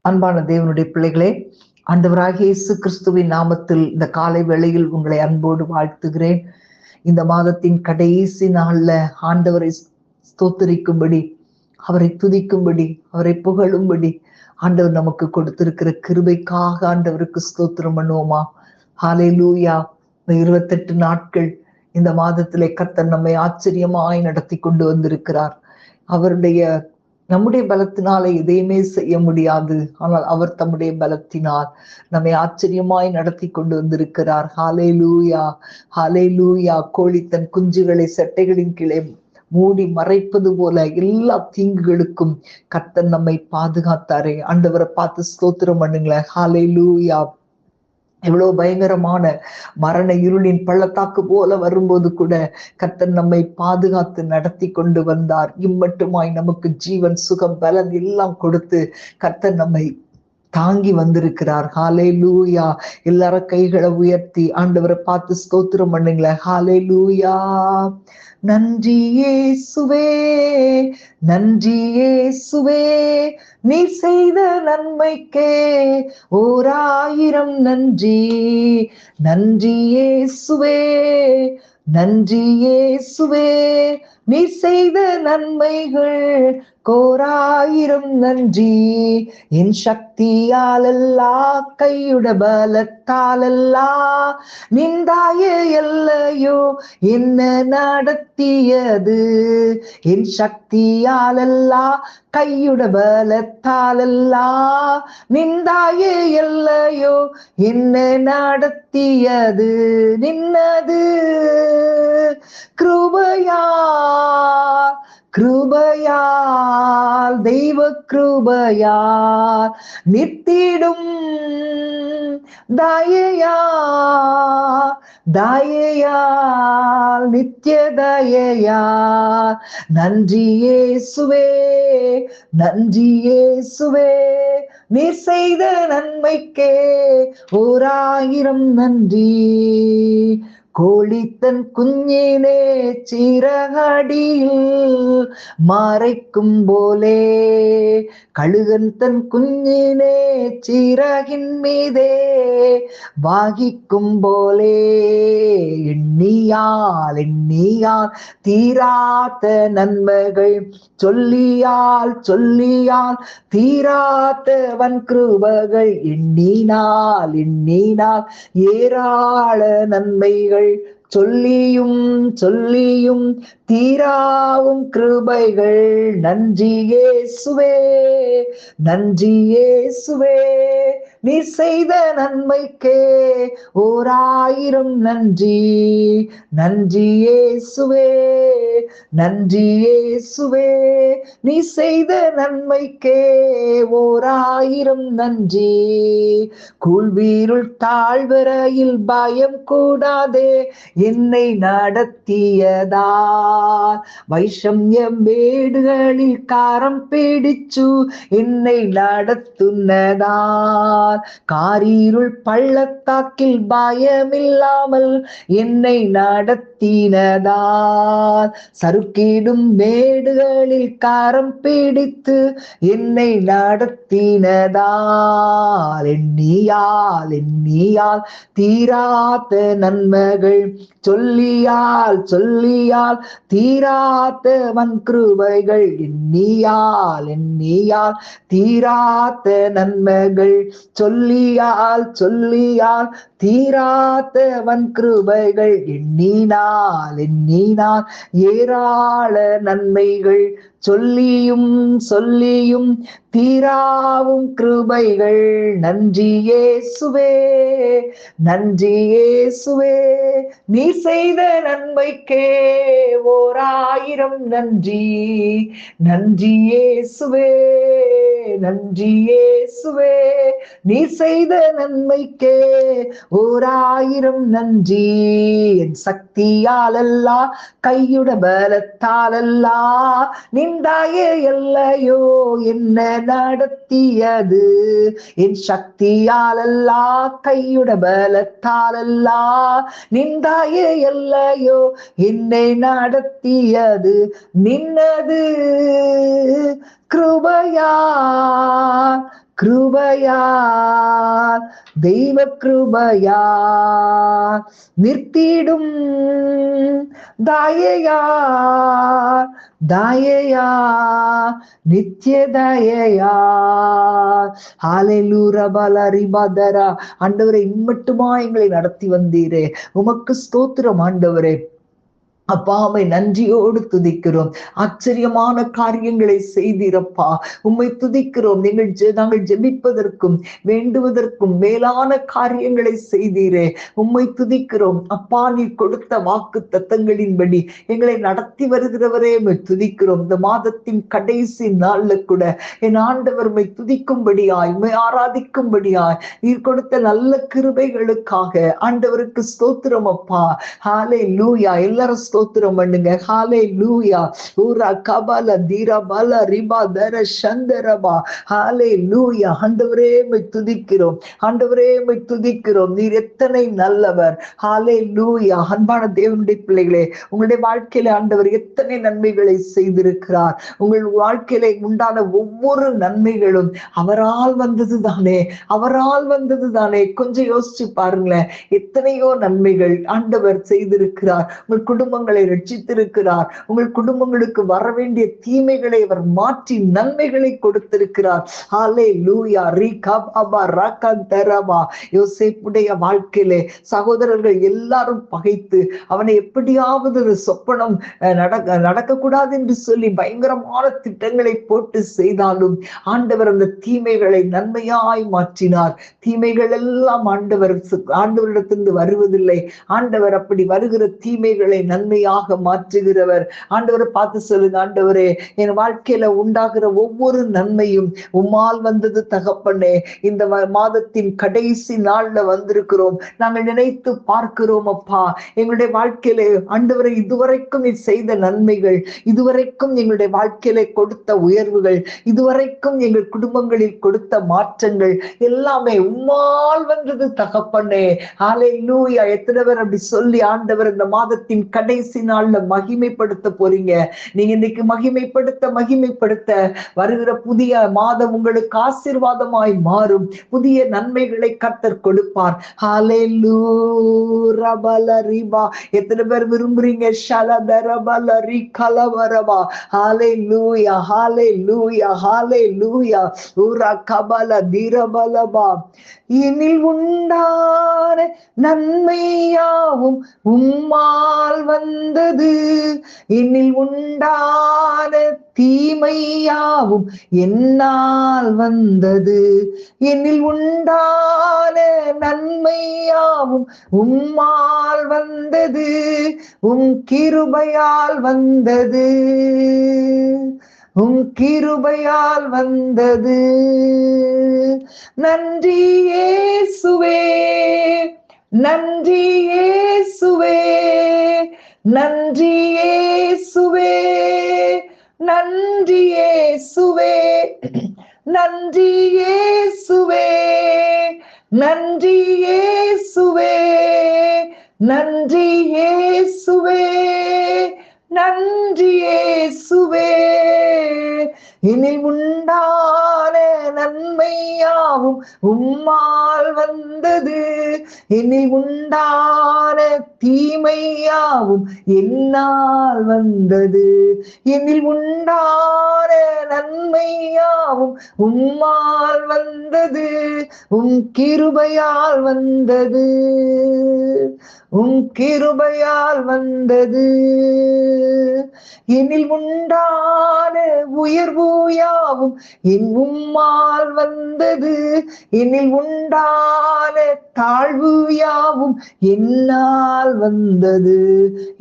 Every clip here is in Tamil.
அன்பான தேவனுடைய பிள்ளைகளே, ஆண்டவராகிய இயேசு கிறிஸ்துவின் நாமத்தில் இந்த காலை வேளையில் உங்களை அன்போடு வாழ்த்துகிறேன். இந்த மாதத்தின் கடைசி நாள்ல ஆண்டவரை ஸ்தோத்தரிக்கும்படி, அவரை துதிக்கும்படி, அவரை புகழும்படி ஆண்டவர் நமக்கு கொடுத்திருக்கிற கிருபைக்காக ஆண்டவருக்கு ஸ்தோத்திரம் பண்ணுவோமா? ஹல்லேலூயா. 28 நாட்கள் இந்த மாதத்திலே கர்த்தர் நம்மை ஆச்சரியமாய் நடத்தி கொண்டு வந்திருக்கிறார். நம்முடைய பலத்தினாலே எதையுமே செய்ய முடியாது. ஆனால் அவர் தம்முடைய பலத்தினால் நம்மை ஆச்சரியமாய் நடத்தி கொண்டு வந்திருக்கிறார். ஹல்லேலூயா, ஹல்லேலூயா. கோழி தன் குஞ்சுகளை செட்டைகளின் கீழே மூடி மறைப்பது போல எல்லா தீங்குகளுக்கும் கர்த்தர் நம்மை பாதுகாத்தாரே. ஆண்டவரை பார்த்து ஸ்தோத்திரம் பண்ணுங்களேன். ஹல்லேலூயா. எவ்வளவு பயங்கரமான மரண இருளின் பள்ளத்தாக்கு போல வரும்போது கூட கர்த்தர் நம்மை பாதுகாத்து நடத்தி கொண்டு வந்தார். இம்மட்டுமாய் நமக்கு ஜீவன், சுகம், பலன் எல்லாம் கொடுத்து கர்த்தர் நம்மை தாங்கி வந்திருக்கிறார். ஹல்லேலூயா. எல்லாரும் கைகளை உயர்த்தி ஆண்டவரை பார்த்து ஸ்தோத்திரம் பண்ணுங்களேன். ஹல்லேலூயா. நன்றி இயேசுவே, நன்றி இயேசுவே, நீ செய்த நன்மைக்கே 1000 நன்றி. நன்றி இயேசுவே, நன்றி இயேசுவே, நீ செய்த நன்மைகள் 1000 நன்றி. என் சக்தியாலல்ல, கையுட பலத்தாலல்ல, நின்றாய எல்லையோ என்ன நடத்தியது. என் சக்தியாலல்ல, கையுட பலத்தாலல்ல, நின்றாய எல்லையோ என்ன நடத்தியது. நின்னது கிருபையால், கிருபையால், தெய்வ கிருபையால், நித்திடும் தயையால், தயையால், நித்திய தயையால். நன்றி இயேசுவே, நன்றி இயேசுவே, நீர் செய்த நன்மைக்கே 1000 நன்றி. கோழி தன் குஞ்சினே சிறகடியில் மறைக்கும் போலே, கழுகன் தன் குஞ்சினே சிறகின் மீதே வாகிக்கும் போலே, எண்ணியால் எண்ணியால் தீராத நன்மைகள், சொல்லியால் சொல்லியால் தீராத வன் கிருபைகள், எண்ணினால் எண்ணினால் ஏராள நன்மைகள், சொல்லியும் சொல்லியும் தீராவும் கிருபைகள். நன்றி இயேசுவே, நன்றி இயேசுவே, நீ செய்த நன்மைக்கே 1000 நன்றி. நன்றி இயேசுவே, நன்றி இயேசுவே, நீ செய்த நன்மைக்கே 1000 நன்றி. கூழ்வீருள் தாழ்வரையில் பயம் கூடாதே என்னை நடத்தியதால், வைஷம்யம் மேடுகளில் காரம் பிடிச்சு என்னை நடத்துனதால், காரீருள் பள்ளத்தாக்கில் பயமில்லாமல் என்னை நடத்தினதால், சறுக்கிடும் மேடுகளில் காரம் பிடித்து என்னை நடத்தினதால், எண்ணியால் எண்ணியால் தீராத நன்மைகள், சொல்லியால் சொல்லியால் தீராத வன் கிருபைகள், எண்ணியால் எண்ணியால் தீராத நன்மைகள், சொல்லியால் சொல்லியால் தீராத வன் கிருபைகள், எண்ணினால் எண்ணினால் ஏராள நன்மைகள், சொல்லியும் சொல்லியும் தீராவும் கிருபைகள். நன்றி இயேசுவே, நன்றி இயேசுவே, நீ செய்த நன்மைக்கே 1000 நன்றி. நன்றி இயேசுவே, நன்றி இயேசுவே, நீ செய்த நன்மைக்கே 1000 நன்றி. என் சக்தியாலல்ல, கையுட பலத்தாலல்ல, நின்றாய எல்லையோ என்ன நடத்தியது. என் சக்தியாலல்ல, கையுட பலத்தாலல்ல, நின்றாய எல்லையோ என்னை நடத்தியது. நின்னது கிருபையால், கிருபையால் தெய்வ கிருபையால் நிறுத்திடும் தயையா தயையா நித்திய தயையா. ஹalleluya பலரிபதரா. ஆண்டவரே இம்மட்டுமா எங்களை நடத்தி வந்தீரே, உமக்கு ஸ்தோத்திரம் ஆண்டவரே. அப்பாவை நன்றியோடு துதிக்கிறோம். ஆச்சரியமான காரியங்களை செய்தீரப்பா, உம்மை துதிக்கிறோம். நாங்கள் ஜெபிப்பதற்கும் வேண்டுவதற்கும் மேலான காரியங்களை செய்தீரே, உம்மை துதிக்கிறோம். அப்பா, நீ கொடுத்த வாக்கு தத்தங்களின்படி எங்களை நடத்தி வருகிறவரே துதிக்கிறோம். இந்த மாதத்தின் கடைசி நாள்ல கூட என் ஆண்டவர் உம்மை துதிக்கும்படியாய், உம்மை ஆராதிக்கும்படியாய் நீர் கொடுத்த நல்ல கிருபைகளுக்காக ஆண்டவருக்கு ஸ்தோத்திரம் அப்பா. ஹalleluya. எல்லாரும் ஸ்தோத்திரம் பண்ணுங்க. ஹalleluya. ஊரா கபல தீரபல ரிபா தர சந்தரபா. ஹalleluya. ஆண்டவரே உம்மை துதிக்கிறோம், ஆண்டவரே உம்மை துதிக்கிறோம். நீர் எத்தனை நல்லவர். ஹalleluya. அன்பான தேவனுடைய பிள்ளைகளே, உங்களுடைய வாழ்க்கையில ஆண்டவர் எத்தனை நன்மைகளை செய்திருக்கிறார். உங்கள் வாழ்க்கையில உண்டான ஒவ்வொரு நன்மைகளும் அவரால் வந்தது தானே, அவரால் வந்தது தானே. கொஞ்சம் யோசிச்சு பாருங்களேன், எத்தனையோ நன்மைகள் ஆண்டவர் செய்திருக்கிறார். உங்கள் குடும்பங்களை ரட்சித்திருக்கிறார். உங்கள் குடும்பங்களுக்கு வர வேண்டிய தீமைகளை அவர் மாற்றி நன்மைகளை கொடுத்திருக்கிறார். ஹalleluya. ரிகபா ரகந்தரபா. யோசேப்புடைய வாழ்க்கையிலே சகோதரர்கள் எல்லாரும் பகைத்து அவனை எப்படியாவது சொப்பனம் நடக்கக்கூடாது என்று சொல்லி பயங்கரமான திட்டங்களை போட்டு செய்தாலும் ஆண்டவர் அந்த தீமைகளை நன்மையாய் மாற்றினார். தீமைகள் எல்லாம் ஆண்டவரிடத்திலிருந்து வருவதில்லை. ஆண்டவர் அப்படி வருகிற தீமைகளை நன்மையாக மாற்றுகிறவர். ஆண்டவரை பார்த்து சொல்லுங்க, ஆண்டவரே என் வாழ்க்கையில உண்டாகிற ஒவ்வொரு நன்மையும் உம்மால் வந்தது தகப்பனே. இந்த மாதத்தின் கடைசி நாள்ல வந்திருக்கிறோம். நாங்கள் நினைத்து பார்க்கிறோம் அப்பா, எங்களுடைய வாழ்க்கையில ஆண்டவரை இதுவரைக்கும் நீ செய்த நன்மைகள், இதுவரைக்கும் எங்களுடைய வாழ்க்கையில கொடுத்த உயர்வுகள், இதுவரைக்கும் எங்கள் குடும்பங்களில் கொடுத்த மாற்றங்கள் எல்லாமே உம்மால் வந்தது தகப்பனே. ஹalleluya. எத்தனை பேர் அப்படி சொல்லி ஆண்டவர் இந்த மாதத்தின் கடைசி நாள்ல மகிமைப்படுத்த போறீங்க. நீங்க இன்னைக்கு மகிமைப்படுத்த வருகிற புதிய மாதம் உங்களுக்கு ஆசீர்வாதமாய் மாறும். புதிய நன்மைகளை கர்த்தர் கொடுப்பார். ஹalleluya பலரிபா. எத்தனை பேர் விரும்புறீங்க? ஷலதரபலரி கலவரபா. ஹalleluya ஹalleluya ஹalleluya. உரா கபல தீரபலபா. இனில் உண்டான நன்மையாவும் உம்மால் வந்தது, இனில் உண்டான தீமையாவும் என்னால் வந்தது. எனில் உண்டான நன்மையாவும் உம்மால் வந்தது, உம் கிருபையால் வந்தது, உம் கிருபையால் வந்தது. நன்றி இயேசுவே, நன்றி இயேசுவே, நன்றி இயேசுவே, நன்றி இயேசுவே, நன்றி இயேசுவே, நன்றி இயேசுவே, நன்றி இயேசுவே, நன்றி இயேசுவே. இனில் உண்டான நன்மையாவும் உம்மால் வந்தது, இனில் உண்டான தீமையாவும் என்னால் வந்தது. இனில் உண்டான நன்மையாவும் உம்மால் வந்தது, உம் கிருபையால் வந்தது, உம் கிருபையால் வந்தது. எனில் உண்டான உயர்வு யாவும் என் உம்மால் வந்தது, எனில் உண்டான தாழ்வு யாவும் என்னால் வந்தது.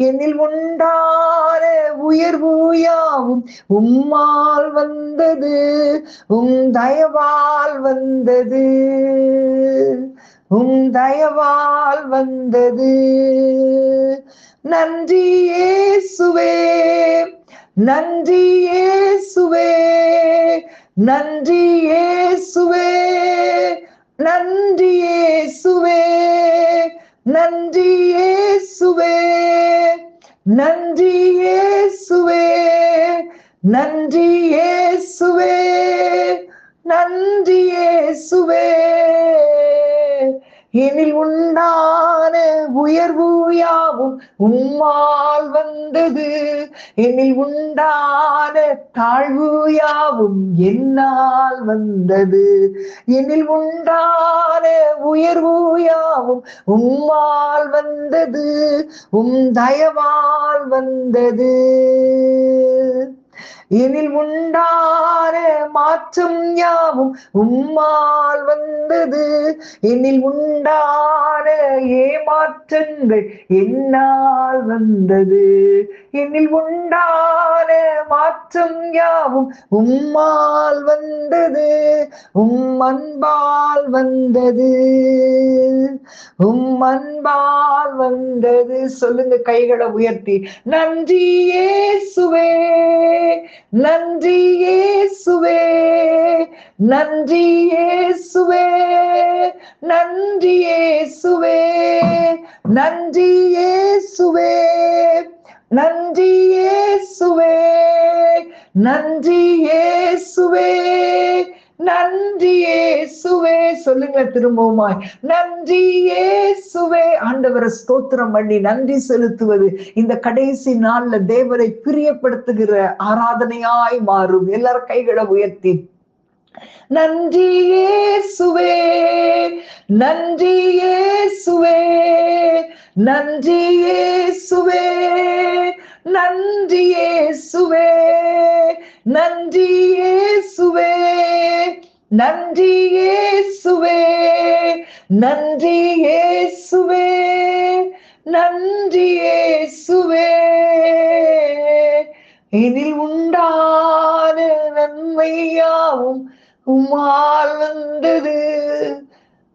எனில் உண்டான உயர்வு யாவும் உம்மால் வந்தது, உம் தயவால் வந்தது, உம் தயவால் வந்தது. நன்றி இயேசுவே, நன்றி இயேசுவே, நன்றி இயேசுவே, நன்றி இயேசுவே, நன்றி இயேசுவே, நன்றி இயேசுவே, நன்றி இயேசுவே, நன்றி இயேசுவே எனில் உண்டான உயர்வு யாவும் உம்மால் வந்தது, எனில் உண்டான தாழ்வு யாவும் என்னால் வந்தது, எனில் உண்டான உயர்வு யாவும் உம்மால் வந்தது, தயவால் வந்தது. எனில் உண்டான மாற்றம் யாவும் உம்மால் வந்தது, எனில் உண்டான ஏமாற்றங்கள் என்னால் வந்தது, எனில் உண்டான மாற்றம் யாவும் உம்மால் வந்தது, அன்பால் வந்தது, அன்பால் வந்தது. சொல்லுங்க கைகளை உயர்த்தி, நன்றி இயேசுவே, நன்றி இயேசுவே, நன்றி இயேசுவே, நன்றி இயேசுவே, நன்றி இயேசுவே, நன்றி இயேசுவே, நன்றி இயேசுவே, நன்றி இயேசுவே. சொல்லுங்க திரும்பவுமாய், நன்றி இயேசுவே. ஆண்டவரை ஸ்தோத்திரம் பண்ணி நன்றி செலுத்துவது இந்த கடைசி நாள்ல தேவரை பிரியப்படுத்துகிற ஆராதனையாய் மாறும். எல்லாரும் கைகளை உயர்த்தி, நன்றி இயேசுவே, நன்றி இயேசுவே, நன்றி இயேசுவே, நன்றி இயேசுவே, நன்றி இயேசுவே, நன்றி இயேசுவே, நன்றி இயேசுவே, நன்றி இயேசுவே. எனில் உண்டான நன்மையாவும் உம்மால் வந்தது,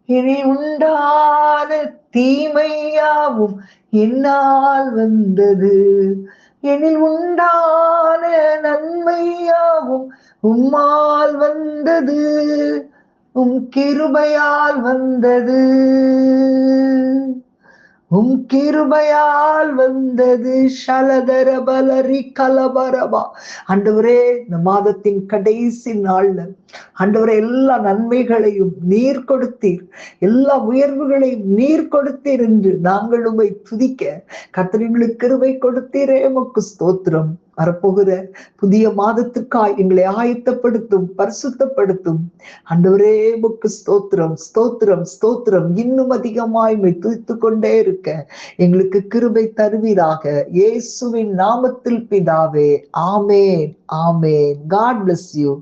இனி உண்டான தீமையாவும் என்னால் வந்தது, எனில் உண்டான நன்மையாவும் உம்மால் வந்தது, கிருபையால் வந்தது, கிருபையால் வந்தது. ஷலதர பலரி கலபரபா. ஆண்டவரே, இந்த மாதத்தின் கடைசி நாள்ல ஆண்டவரே எல்லா நன்மைகளையும் நீர் கொடுத்தீர், எல்லா உயர்வுகளையும் நீர் கொடுத்தீர் என்று நாங்கள் உம்மை துதிக்க கர்த்தர்களுக்கு கிருபை கொடுத்தீரே, உமக்கு ஸ்தோத்திரம். வரப்போகிற புதிய மாதத்துக்காய் எங்களை ஆயத்தப்படுத்தும், பரிசுத்தப்படுத்தும். ஆண்டவரே, உமக்கு ஸ்தோத்திரம், ஸ்தோத்திரம், ஸ்தோத்திரம். இன்னும் அதிகமாய் துதித்து கொண்டே இருக்க எங்களுக்கு கிருபை தருவீராக. இயேசுவின் நாமத்தில் பிதாவே, ஆமேன், ஆமேன். God bless you.